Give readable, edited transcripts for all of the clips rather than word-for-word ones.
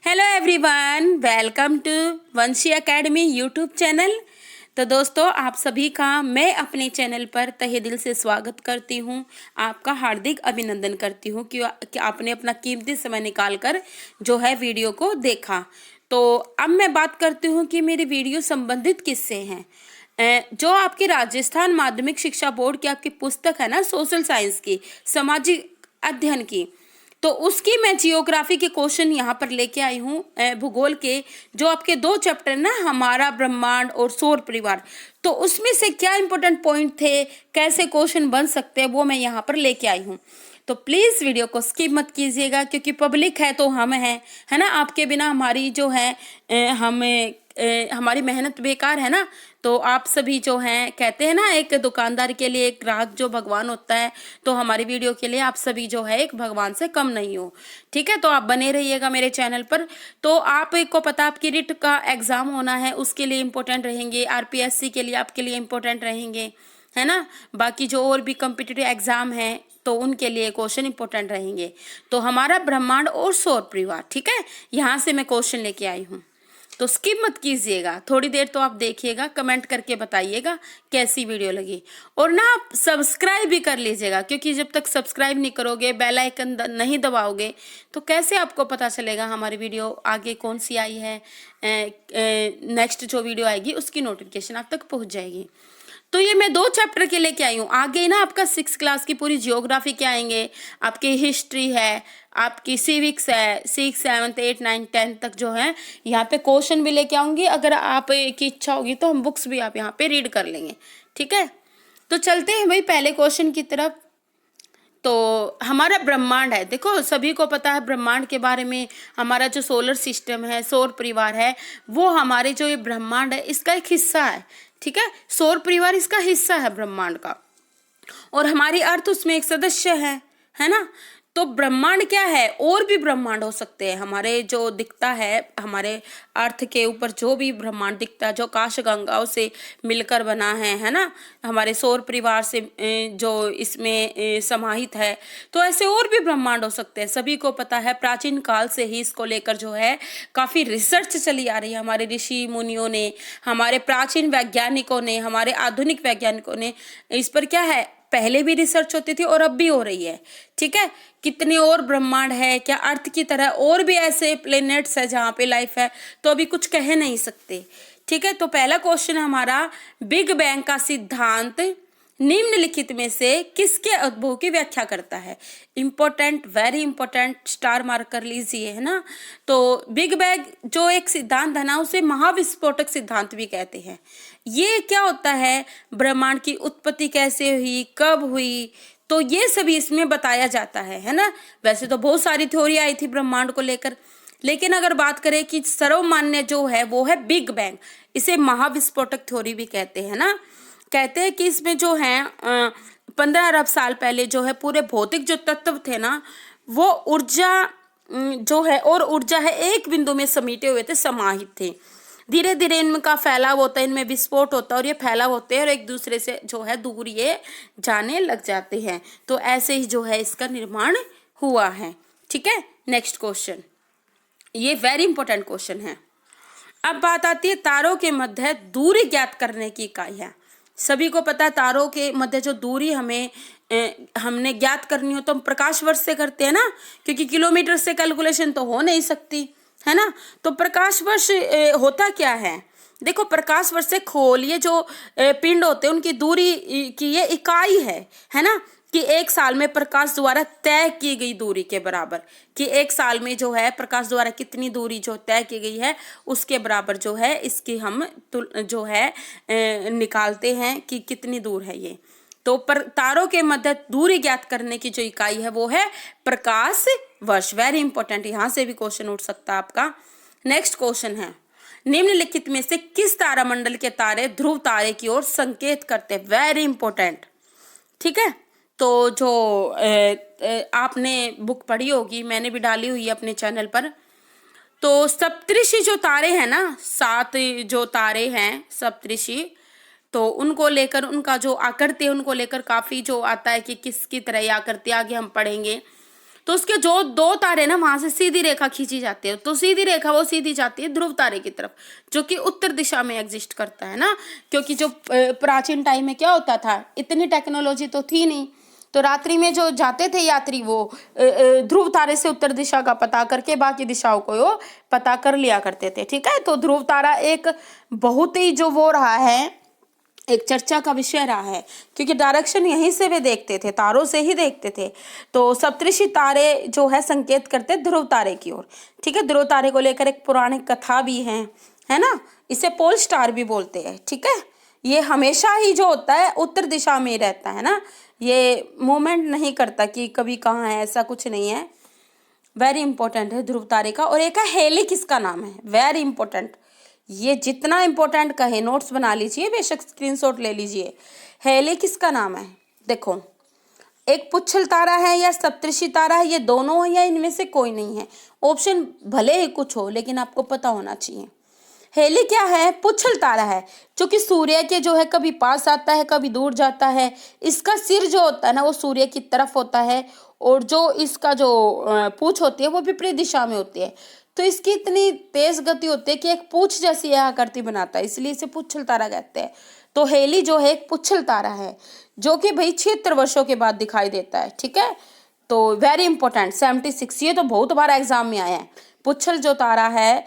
Hello everyone, welcome to Vanshi academy YouTube channel. तो दोस्तों, आप सभी का मैं अपने चैनल पर तहे दिल से स्वागत करती हूं। आपका हार्दिक अभिनंदन करती हूं कि आपने अपना कीमती समय निकालकर जो है वीडियो को देखा। तो अब मैं बात करती हूं कि मेरी वीडियो संबंधित किससे हैं। जो आपकी राजस्थान माध्यमिक शिक्षा बोर्ड की आपकी पुस्तक है ना, सोशल साइंस की, सामाजिक अध्ययन की, तो उसकी मैं जियोग्राफी के क्वेश्चन यहाँ पर लेके आई हूँ। भूगोल के जो आपके 2 चैप्टर ना, हमारा ब्रह्मांड और सौर परिवार, तो उसमें से क्या इंपॉर्टेंट पॉइंट थे, कैसे क्वेश्चन बन सकते हैं, वो मैं यहाँ पर लेके आई हूँ। तो प्लीज़ वीडियो को स्किप मत कीजिएगा, क्योंकि पब्लिक है तो हम हैं, है ना। आपके बिना हमारी जो है हमारी मेहनत बेकार है ना। तो आप सभी जो हैं, कहते हैं ना, एक दुकानदार के लिए एक ग्राहक जो भगवान होता है, तो हमारी वीडियो के लिए आप सभी जो है एक भगवान से कम नहीं हो। ठीक है, तो आप बने रहिएगा मेरे चैनल पर। तो आपको पता, आपकी रिट का एग्जाम होना है, उसके लिए इम्पोर्टेंट रहेंगे, आरपीएससी के लिए आपके लिए इम्पोर्टेंट रहेंगे, है ना। बाकी जो और भी कम्पिटिटिव एग्जाम है तो उनके लिए क्वेश्चन इंपॉर्टेंट रहेंगे। तो हमारा ब्रह्मांड और सौर परिवार, ठीक है, यहाँ से मैं क्वेश्चन लेके आई हूँ। तो स्किप मत कीजिएगा, थोड़ी देर तो आप देखिएगा, कमेंट करके बताइएगा कैसी वीडियो लगी। और ना, आप सब्सक्राइब भी कर लीजिएगा, क्योंकि जब तक सब्सक्राइब नहीं करोगे, बेल आइकन नहीं दबाओगे, तो कैसे आपको पता चलेगा हमारी वीडियो आगे कौन सी आई है। नेक्स्ट जो वीडियो आएगी उसकी नोटिफिकेशन आप तक पहुंच जाएगी। तो ये मैं 2 चैप्टर के लेके आई हूँ। आगे ना आपका 6 क्लास की पूरी जियोग्राफी के आएंगे, आपकी हिस्ट्री है, आपकी सिविक्स है, 6, 7, 8, 9, 10 तक जो है यहाँ पे क्वेश्चन भी लेके आऊंगी। अगर आप की इच्छा होगी तो हम बुक्स भी आप यहाँ पे रीड कर लेंगे, ठीक है। तो चलते हैं भाई पहले क्वेश्चन की तरफ। तो हमारा ब्रह्मांड है, देखो सभी को पता है ब्रह्मांड के बारे में। हमारा जो सोलर सिस्टम है, सौर परिवार है, वो हमारे जो ये ब्रह्मांड है इसका एक हिस्सा है, ठीक है। सौर परिवार इसका हिस्सा है ब्रह्मांड का, और हमारी अर्थ उसमें एक सदस्य है ना। तो ब्रह्मांड क्या है, और भी ब्रह्मांड हो सकते हैं। हमारे जो दिखता है, हमारे अर्थ के ऊपर जो भी ब्रह्मांड दिखता है, जो आकाशगंगाओं से मिलकर बना है ना, हमारे सौर परिवार से जो इसमें समाहित है, तो ऐसे और भी ब्रह्मांड हो सकते हैं। सभी को पता है, प्राचीन काल से ही इसको लेकर जो है काफी रिसर्च चली आ रही है। हमारे ऋषि मुनियों ने, हमारे प्राचीन वैज्ञानिकों ने, हमारे आधुनिक वैज्ञानिकों ने इस पर क्या है, पहले भी रिसर्च होती थी और अब भी हो रही है, ठीक है। कितने और ब्रह्मांड है, क्या अर्थ की तरह और भी ऐसे प्लेनेट्स है जहाँ पे लाइफ है, तो अभी कुछ कह नहीं सकते, ठीक है। तो पहला क्वेश्चन हमारा, बिग बैंग का सिद्धांत निम्नलिखित में से किसके उद्भव की व्याख्या करता है। Important, very important, star mark कर लीजिए, है ना। तो बिग बैंग जो एक सिद्धांत है ना, उसे महाविस्फोटक सिद्धांत भी कहते हैं। ये क्या होता है, ब्रह्मांड की उत्पत्ति कैसे हुई, कब हुई, तो ये सभी इसमें बताया जाता है ना। वैसे तो बहुत सारी थ्योरी आई थी ब्रह्मांड को लेकर, लेकिन अगर बात करें कि सर्वमान्य जो है वो है बिग बैंग। इसे महाविस्फोटक थ्योरी भी कहते हैं ना। कहते हैं कि इसमें जो है 15 अरब साल पहले जो है पूरे भौतिक जो तत्व थे ना, वो ऊर्जा जो है, और ऊर्जा है, एक बिंदु में समेटे हुए थे, समाहित थे। धीरे धीरे इनका फैलाव होता है, इनमें विस्फोट होता है और ये फैलाव होते हैं और एक दूसरे से जो है दूर ये जाने लग जाते हैं। तो ऐसे ही जो है इसका निर्माण हुआ है, ठीक है। नेक्स्ट क्वेश्चन, ये वेरी इंपॉर्टेंट क्वेश्चन है। अब बात आती है तारों के मध्य दूरी ज्ञात करने की इकाई है। सभी को पता है तारों के मध्य जो दूरी हमने ज्ञात करनी हो तो हम प्रकाश वर्ष से करते हैं ना, क्योंकि किलोमीटर से कैलकुलेशन तो हो नहीं सकती, है ना। तो प्रकाश वर्ष होता क्या है, देखो प्रकाश वर्ष से खोलिए जो पिंड होते हैं उनकी दूरी की ये इकाई है ना, कि एक साल में प्रकाश द्वारा तय की गई दूरी के बराबर, कि एक साल में जो है प्रकाश द्वारा कितनी दूरी जो तय की गई है उसके बराबर जो है इसकी हम जो है निकालते हैं कि कितनी दूर है ये। तो पर तारों के मध्य दूरी ज्ञात करने की जो इकाई है वो है प्रकाश वर्ष। वेरी इंपॉर्टेंट, यहां से भी क्वेश्चन उठ सकता है आपका। नेक्स्ट क्वेश्चन है, निम्नलिखित में से किस तारामंडल के तारे ध्रुव तारे की ओर संकेत करते हैं। वेरी इंपॉर्टेंट, ठीक है। तो जो आपने बुक पढ़ी होगी, मैंने भी डाली हुई है अपने चैनल पर। तो सप्तऋषि जो तारे हैं ना, 7 जो तारे हैं सप्तऋषि, तो उनको लेकर, उनका जो आकृति है उनको लेकर काफी जो आता है कि किसकी तरह ये आकृति, आगे हम पढ़ेंगे। तो उसके जो दो तारे ना वहां से सीधी रेखा खींची जाती है, तो सीधी रेखा वो सीधी जाती है ध्रुव तारे की तरफ, जो कि उत्तर दिशा में एग्जिस्ट करता है ना। क्योंकि जो प्राचीन टाइम में क्या होता था, इतनी टेक्नोलॉजी तो थी नहीं, तो रात्रि में जो जाते थे यात्री वो ध्रुव तारे से उत्तर दिशा का पता करके बाकी दिशाओं को वो पता कर लिया करते थे। ठीक है, तो ध्रुव तारा एक बहुत ही जो वो रहा है, एक चर्चा का विषय रहा है, क्योंकि डायरेक्शन यहीं से वे देखते थे, तारों से ही देखते थे। तो सप्तऋषि तारे जो है संकेत करते ध्रुव तारे की ओर। ठीक है, ध्रुव तारे को लेकर एक पौराणिक कथा भी है ना, इसे पोल स्टार भी बोलते हैं। ठीक है, ये हमेशा ही जो होता है उत्तर दिशा में ही रहता है ना, ये मूवमेंट नहीं करता कि कभी कहाँ है, ऐसा कुछ नहीं है। वेरी इंपॉर्टेंट है ध्रुव तारे का। और एक है हेलिक, इसका नाम है, वेरी इंपॉर्टेंट, ये जितना इंपॉर्टेंट कहे नोट्स बना लीजिए, बेशक स्क्रीनशॉट ले लीजिए। हेलिक इसका नाम है। देखो, एक पुच्छल तारा है या सप्तऋषि तारा है, ये दोनों है या इनमें से कोई नहीं है। ऑप्शन भले ही कुछ हो, लेकिन आपको पता होना चाहिए। हेली क्या है, पुच्छल तारा है, जो कि सूर्य के जो है कभी पास आता है कभी दूर जाता है। इसका सिर जो होता है ना वो सूर्य की तरफ होता है, और जो इसका जो पूंछ होती है वो विपरीत दिशा में होती है। तो इसकी इतनी तेज गति होती है कि एक पूंछ जैसी यह आकृति बनाता है, इसलिए इसे पुच्छल तारा कहते हैं। तो हेली जो है एक पुच्छल तारा है, जो कि भाई 76 वर्षों के बाद दिखाई देता है। ठीक है, तो वेरी इंपॉर्टेंट 76, ये तो बहुत बार एग्जाम में आया है। पुच्छल जो तारा है,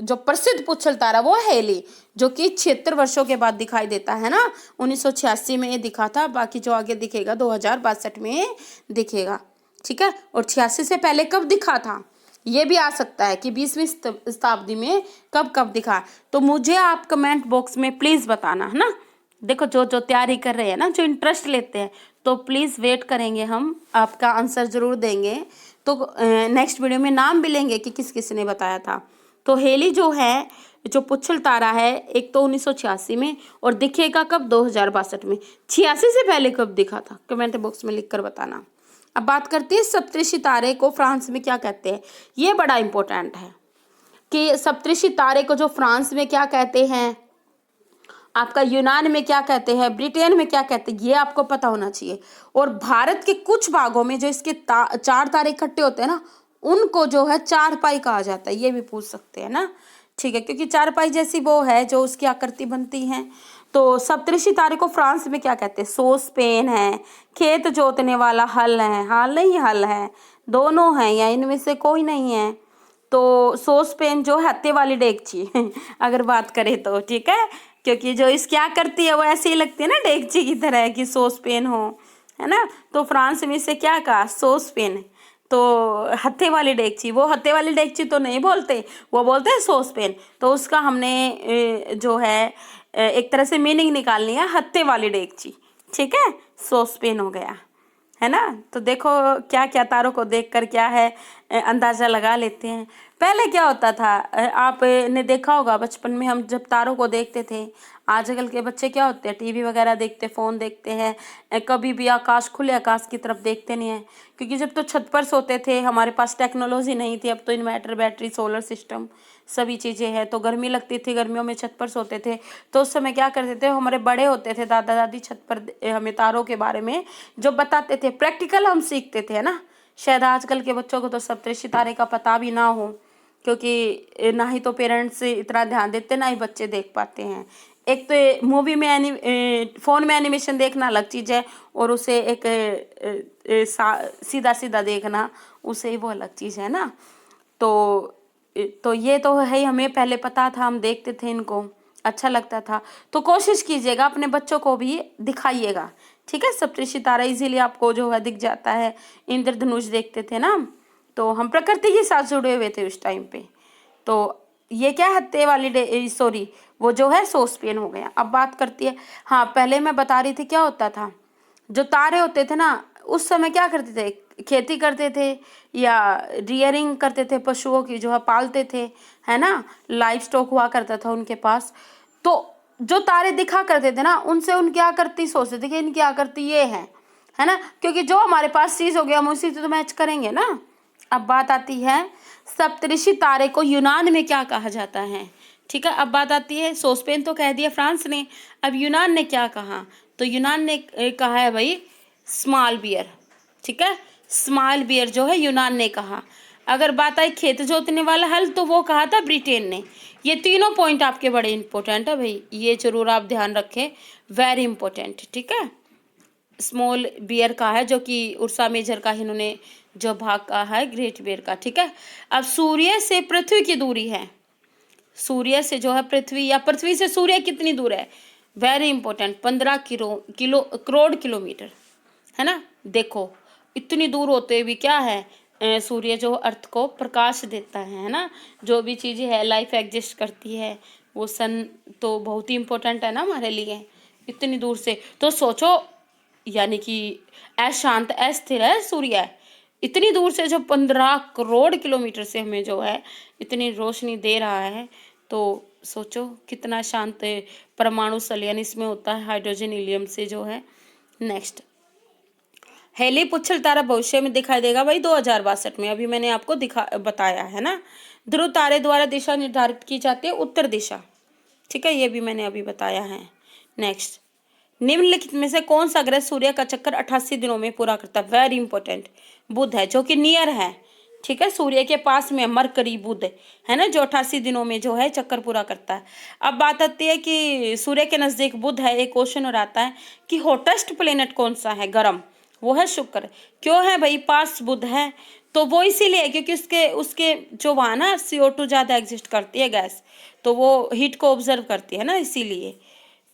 जो प्रसिद्ध पुच्छल तारा वो है हेली, जो कि 76 वर्षों के बाद दिखाई देता है ना। 1986 में ये दिखा था, बाकी जो आगे दिखेगा 2062 में दिखेगा। ठीक है, और 86 से पहले कब दिखा था, ये भी आ सकता है कि 20वीं शताब्दी में कब कब दिखा। तो मुझे आप कमेंट बॉक्स में प्लीज बताना, है ना। देखो, जो जो तैयारी कर रहे हैं ना, जो इंटरेस्ट लेते हैं, तो प्लीज वेट करेंगे, हम आपका आंसर जरूर देंगे। तो नेक्स्ट वीडियो में नाम भी लेंगे कि किस किस ने बताया था। तो हेली जो है, जो पुच्छल तारा है, एक तो 1986 में, और दिखेगा कब, 2062 में। 86 से पहले कब दिखा था, कमेंट बॉक्स में लिख कर बताना। अब बात करते हैं सप्तऋषि तारे को फ्रांस में क्या कहते हैं। ये बड़ा इंपॉर्टेंट है कि सप्तऋषि तारे को जो फ्रांस में क्या कहते हैं, आपका यूनान में क्या कहते हैं, ब्रिटेन में क्या कहते हैं, ये आपको पता होना चाहिए। और भारत के कुछ भागों में जो इसके 4 तारे इकट्ठे होते हैं ना, उनको जो है चारपाई कहा जाता है, ये भी पूछ सकते हैं ना। ठीक है, क्योंकि चारपाई जैसी वो है जो उसकी आकृति बनती है। तो सप्तऋषि तारे को फ्रांस में क्या कहते हैं, सॉसपेन है, खेत जोतने वाला हल है, हाल नहीं हल है, दोनों हैं या इनमें से कोई नहीं है। तो सॉसपेन जो हत्थे वाली डेगची अगर बात करें तो, ठीक है, क्योंकि जो इस क्या करती है वो ऐसे ही लगती है ना डेगची की तरह कि सॉसपेन हो, है ना। तो फ्रांस में इसे क्या कहा, सॉसपेन। तो हत्थे वाली डेगची, वो हत्थे वाली डेगची तो नहीं बोलते, वो बोलते हैं सॉसपेन। तो उसका हमने जो है एक तरह से मीनिंग निकालनी है, हत्थे वाली डेगची। ठीक है, सॉसपेन हो गया, है ना। तो देखो क्या क्या तारों को देखकर क्या है अंदाज़ा लगा लेते हैं। पहले क्या होता था, आपने देखा होगा बचपन में हम जब तारों को देखते थे। आजकल के बच्चे क्या होते हैं, टीवी वगैरह देखते, फ़ोन देखते हैं, कभी भी आकाश खुले आकाश की तरफ देखते नहीं है। क्योंकि जब तो छत पर सोते थे, हमारे पास टेक्नोलॉजी नहीं थी, अब तो इन्वर्टर, बैटरी, सोलर सिस्टम सभी चीज़ें हैं। तो गर्मी लगती थी, गर्मियों में छत पर सोते थे। तो उस समय क्या करते थे, हमारे बड़े होते थे, दादा दादी, छत पर हमें तारों के बारे में जो बताते थे, प्रैक्टिकल हम सीखते थे, है ना। शायद आजकल के बच्चों को तो सप्तऋषि तारे का पता भी ना हो, क्योंकि ना ही तो पेरेंट्स इतना ध्यान देते, ना ही बच्चे देख पाते हैं। एक तो मूवी में फ़ोन में एनिमेशन देखना अलग चीज़ है, और उसे एक सीधा सीधा देखना, उसे ही वो अलग चीज़ है ना। तो ये तो है ही, हमें पहले पता था, हम देखते थे इनको, अच्छा लगता था। तो कोशिश कीजिएगा अपने बच्चों को भी दिखाइएगा। ठीक है, सप्तऋषि तारा इजीली आपको जो है दिख जाता है। इंद्रधनुष देखते थे ना, तो हम प्रकृति के साथ जुड़े हुए थे उस टाइम पे। तो ये क्या हत्थे वाली सॉरी, वो जो है सॉसपेन हो गया। अब बात करती है, हाँ पहले मैं बता रही थी क्या होता था, जो तारे होते थे ना उस समय क्या करते थे, खेती करते थे या रियरिंग करते थे, पशुओं की जो है पालते थे, है ना, लाइव स्टॉक हुआ करता था उनके पास। तो जो तारे दिखा करते थे ना, उनसे उनकी आकृति सोचते थे कि इनकी आकृति ये है ना, क्योंकि जो हमारे पास चीज हो गया हम उसी से तो मैच करेंगे ना। अब बात आती है सप्तऋषि तारे को यूनान में क्या कहा जाता है। ठीक है, अब बात आती है, सॉसपेन तो कह दिया फ्रांस ने, अब यूनान ने क्या कहा। तो यूनान ने कहा है भाई स्मॉल बियर। ठीक है, स्मॉल बियर जो है यूनान ने कहा। अगर बात आई खेत जोतने वाला हल, तो वो कहा था ब्रिटेन ने। ये तीनों पॉइंट आपके बड़े इंपॉर्टेंट है भाई, ये जरूर आप ध्यान रखें, वेरी इंपॉर्टेंट, ठीक है। स्मॉल बियर का है, जो कि उर्सा मेजर का इन्होंने जो भाग का है ग्रेट बियर का, ठीक है। अब सूर्य से पृथ्वी की दूरी है, सूर्य से जो है पृथ्वी, या पृथ्वी से सूर्य कितनी दूर है, वेरी इंपॉर्टेंट, 15 करोड़ किलोमीटर, है ना। देखो इतनी दूर होते भी क्या है, सूर्य जो अर्थ को प्रकाश देता है ना, जो भी चीजें है लाइफ एग्जिस्ट करती है, वो सन तो बहुत ही इंपॉर्टेंट है ना हमारे लिए, इतनी दूर से। तो सोचो, यानी कि अशांत अस्थिर है सूर्य, इतनी दूर से जो 15 करोड़ किलोमीटर से हमें जो है इतनी रोशनी दे रहा है, तो सोचो कितना शांत परमाणु संलयन इसमें होता है हाइड्रोजन हीलियम से जो है। नेक्स्ट, हेली पुच्छल तारा भविष्य में दिखाई देगा भाई 2062 में, अभी मैंने आपको बताया है ना। ध्रुव तारे द्वारा दिशा निर्धारित की जाती है उत्तर दिशा, ठीक है, ये भी मैंने अभी बताया है। नेक्स्ट, निम्नलिखित में से कौन सा ग्रह सूर्य का चक्कर 88 दिनों में पूरा करता है, वेरी इंपॉर्टेंट, बुध है, जो कि नियर है, ठीक है, सूर्य के पास में मरकरी बुध है ना, जो 88 दिनों में जो है चक्कर पूरा करता है। अब बात आती है कि सूर्य के नजदीक बुध है, एक क्वेश्चन और आता है कि हॉटेस्ट प्लेनेट कौन सा है, गर्म, वो है शुक्र। क्यों है भाई, पास बुध है, तो वो इसीलिए क्योंकि उसके उसके जो वहाँ ना CO2 ज्यादा एग्जिस्ट करती है गैस, तो वो हीट को ऑब्जर्व करती है ना, इसीलिए।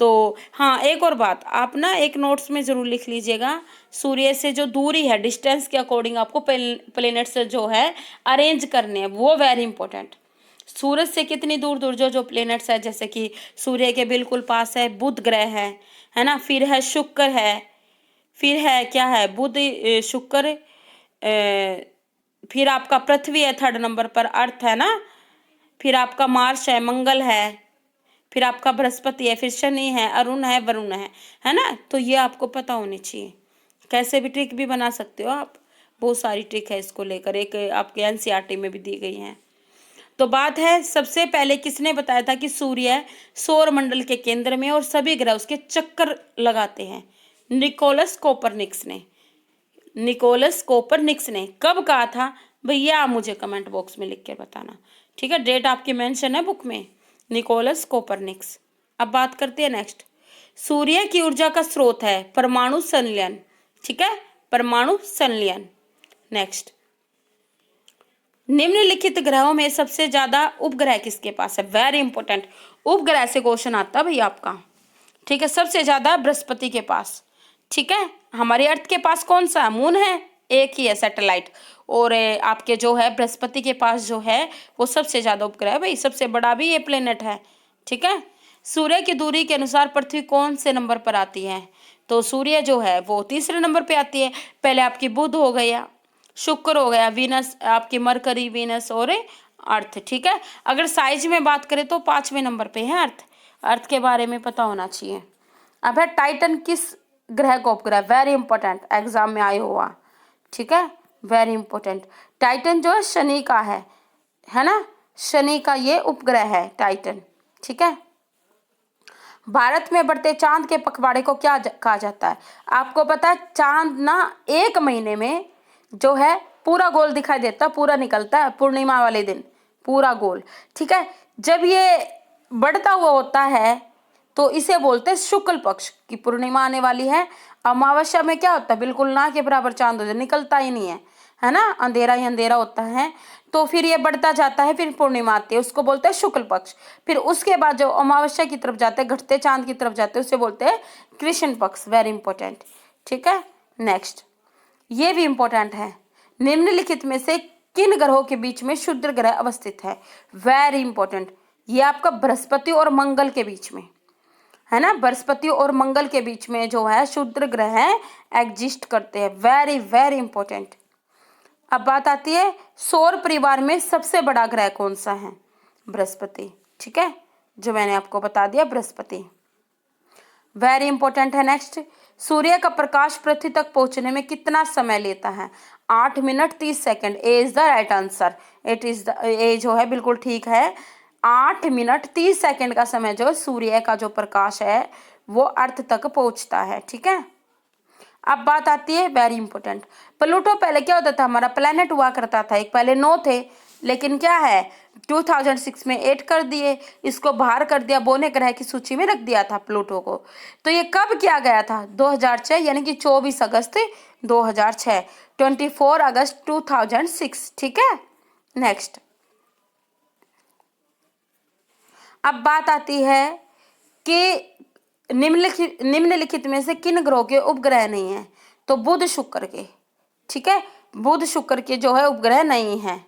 तो हाँ, एक और बात आप ना एक नोट्स में जरूर लिख लीजिएगा, सूर्य से जो दूरी है डिस्टेंस के अकॉर्डिंग आपको प्लेनेट से जो है अरेंज करने हैं, वो वेरी इंपॉर्टेंट। सूरज से कितनी दूर दूर जो जो प्लेनेट्स है, जैसे कि सूर्य के बिल्कुल पास है बुध ग्रह है ना, फिर है शुक्र है, फिर है क्या है, बुध, शुक्र, फिर आपका पृथ्वी है थर्ड नंबर पर, अर्थ है ना, फिर आपका मार्स है, मंगल है, फिर आपका बृहस्पति है, फिर शनि है, अरुण है, वरुण है ना। तो ये आपको पता होनी चाहिए, कैसे भी ट्रिक भी बना सकते हो आप, बहुत सारी ट्रिक है इसको लेकर, एक आपके NCERT में भी दी गई है। तो बात है, सबसे पहले किसने बताया था कि सूर्य सौर मंडल के केंद्र में और सभी ग्रह उसके चक्कर लगाते हैं, निकोलस कोपरनिक्स ने, निकोलस कोपरनिक्स ने कब कहा था भैया, आप मुझे कमेंट बॉक्स में लिख के बताना, ठीक है, डेट आपकी मेंशन है बुक में, निकोलस कोपरनिक्स। अब बात करते हैं नेक्स्ट, सूर्य की ऊर्जा का स्रोत है परमाणु संलयन, ठीक है, परमाणु संलयन। नेक्स्ट, निम्नलिखित ग्रहों में सबसे ज्यादा उपग्रह किसके पास है, वेरी इंपॉर्टेंट, उपग्रह से क्वेश्चन आता है भाई आपका, ठीक है, सबसे ज्यादा बृहस्पति के पास, ठीक है। हमारे अर्थ के पास कौन सा मून है, एक ही है सैटेलाइट, और आपके जो है बृहस्पति के पास जो है वो सबसे ज्यादा उपग्रह है भाई, सबसे बड़ा भी ये प्लेनेट है, ठीक है। सूर्य की दूरी के अनुसार पृथ्वी कौन से नंबर पर आती है, तो सूर्य जो है वो तीसरे नंबर पे आती है, पहले आपकी बुध हो गया, शुक्र हो गया, वीनस आपकी मरकरी, वीनस और अर्थ, ठीक है। अगर साइज में बात करें तो 5वें नंबर पे है अर्थ, अर्थ के बारे में पता होना चाहिए। अब है टाइटन किस ग्रह का उपग्रह, वेरी इंपॉर्टेंट, एग्जाम में आया हुआ, ठीक है, वेरी इंपॉर्टेंट। टाइटन जो है शनि का है ना, शनि का ये उपग्रह है टाइटन, ठीक है। भारत में बढ़ते चांद के पखवाड़े को क्या कहा जाता है, आपको पता है चांद ना एक महीने में जो है पूरा गोल दिखाई देता, पूरा निकलता है पूर्णिमा वाले दिन, पूरा गोल, ठीक है। जब ये बढ़ता हुआ होता है तो इसे बोलते हैं शुक्ल पक्ष की पूर्णिमा आने वाली है। अमावस्या में क्या होता है, बिल्कुल ना के बराबर चांद हो जाए, निकलता ही नहीं है ना, अंधेरा ही अंधेरा होता है, तो फिर ये बढ़ता जाता है, फिर पूर्णिमा आती है, उसको बोलते हैं शुक्ल पक्ष। फिर उसके बाद जो अमावस्या की तरफ जाते हैं, घटते चांद की तरफ जाते हैं, उसे बोलते हैं कृष्ण पक्ष, वेरी इंपॉर्टेंट, ठीक है। नेक्स्ट, ये भी इंपॉर्टेंट है, निम्नलिखित में से किन ग्रहों के बीच में क्षुद्र ग्रह अवस्थित है, वेरी इंपॉर्टेंट, ये आपका बृहस्पति और मंगल के बीच में है ना, बृहस्पति और मंगल के बीच में जो है क्षुद्र ग्रह एग्जिस्ट करते हैं, वेरी वेरी इंपॉर्टेंट। अब बात आती है सौर परिवार में सबसे बड़ा ग्रह कौन सा है, बृहस्पति, ठीक है, जो मैंने आपको बता दिया बृहस्पति, वेरी इंपॉर्टेंट है। नेक्स्ट, सूर्य का प्रकाश पृथ्वी तक पहुंचने में कितना समय लेता है, 8 minute 30 second, A is the right answer, it is the, A जो है बिल्कुल ठीक है, 8 मिनट 30 सेकंड का समय जो सूर्य का जो प्रकाश है वो अर्थ तक पहुंचता है, ठीक है। अब बात आती है वेरी इंपॉर्टेंट, प्लूटो पहले क्या होता था, हमारा प्लेनेट हुआ करता था, एक पहले 9 थे, लेकिन क्या है 2006 में 8 कर दिए, इसको बाहर कर दिया, बोने ग्रह की सूची में रख दिया था प्लूटो को। तो ये कब किया गया था, 2006, यानी कि 24 अगस्त 2006, 24 अगस्त 2006, ठीक है। नेक्स्ट, अब बात आती है कि निम्नलिखित में से किन ग्रहों के उपग्रह नहीं है, तो बुध शुक्र के, ठीक है, बुध शुक्र के जो है उपग्रह नहीं है।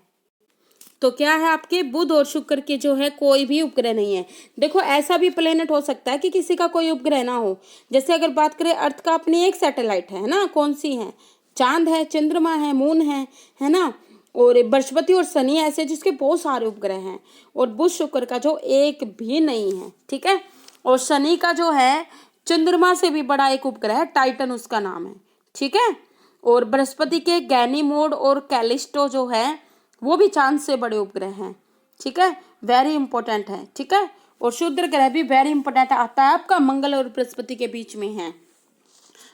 तो क्या है आपके बुध और शुक्र के जो है कोई भी उपग्रह नहीं है। देखो ऐसा भी प्लेनेट हो सकता है कि किसी का कोई उपग्रह ना हो, जैसे अगर बात करें अर्थ का अपनी एक सैटेलाइट है ना, कौन सी है, चांद है, चंद्रमा है, मून है ना, और बृहस्पति और शनि ऐसे जिसके बहुत सारे उपग्रह हैं, और बुध शुक्र का जो एक भी नहीं है, ठीक है। और शनि का जो है चंद्रमा से भी बड़ा एक उपग्रह है, टाइटन उसका नाम है, ठीक है। और बृहस्पति के गैनीमोड और कैलिस्टो जो है वो भी चांद से बड़े उपग्रह हैं, ठीक है, वेरी इंपॉर्टेंट है, ठीक है। और शुक्र ग्रह भी वेरी इंपॉर्टेंट आता है आपका, मंगल और बृहस्पति के बीच में है।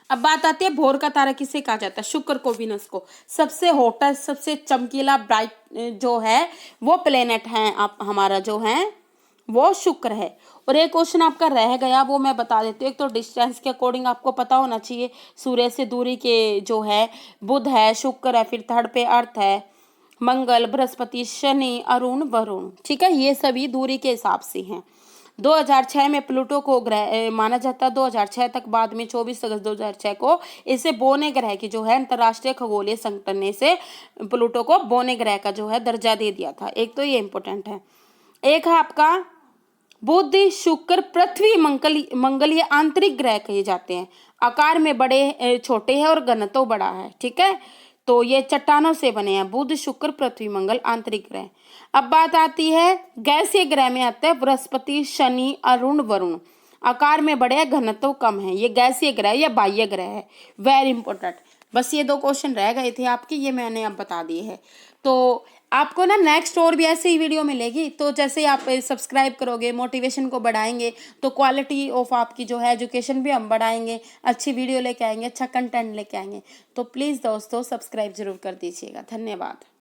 अब बात आती है भोर का तारा किसे कहा जाता है, शुक्र को, वीनस को। सबसे हॉटेस्ट, सबसे चमकीला ब्राइट जो है वो प्लेनेट है आप हमारा जो है वो शुक्र है। और एक क्वेश्चन आपका रह गया, वो मैं बता देती हूँ। एक तो डिस्टेंस के अकॉर्डिंग आपको पता होना चाहिए, सूर्य से दूरी के जो है बुध है, शुक्र है, फिर थर्ड पे अर्थ है, मंगल, बृहस्पति, शनि, अरुण, वरुण, ठीक है, ये सभी दूरी के हिसाब से हैं। 2006 में प्लूटो को ग्रह माना जाता है, 2006 तक, बाद में 24 अगस्त 2006 को इसे बोने ग्रह की जो है अंतर्राष्ट्रीय खगोलीय संगठन ने से प्लूटो को बोने ग्रह का जो है दर्जा दे दिया था। एक तो ये इंपॉर्टेंट है। एक है आपका बुध, शुक्र, पृथ्वी, मंगल ये आंतरिक ग्रह कहे जाते हैं, आकार में बड़े छोटे हैं और घनत्व बड़ा है, ठीक है। तो ये चट्टानों से बने हैं, बुध, शुक्र, पृथ्वी, मंगल आंतरिक ग्रह। अब बात आती है गैसीय ग्रह में आता है बृहस्पति, शनि, अरुण, वरुण, आकार में बड़े हैं, घनत्व कम है, ये गैसीय ग्रह या बाह्य ग्रह है, वेरी इंपॉर्टेंट। बस ये 2 क्वेश्चन रह गए थे आपके, ये मैंने अब बता दिए हैं। तो आपको ना नेक्स्ट और भी ऐसे ही वीडियो मिलेगी, तो जैसे ही आप सब्सक्राइब करोगे, मोटिवेशन को बढ़ाएंगे, तो क्वालिटी ऑफ आपकी जो है एजुकेशन भी हम बढ़ाएंगे, अच्छी वीडियो लेके आएंगे, अच्छा कंटेंट लेके आएंगे। तो प्लीज़ दोस्तों सब्सक्राइब जरूर कर दीजिएगा। धन्यवाद।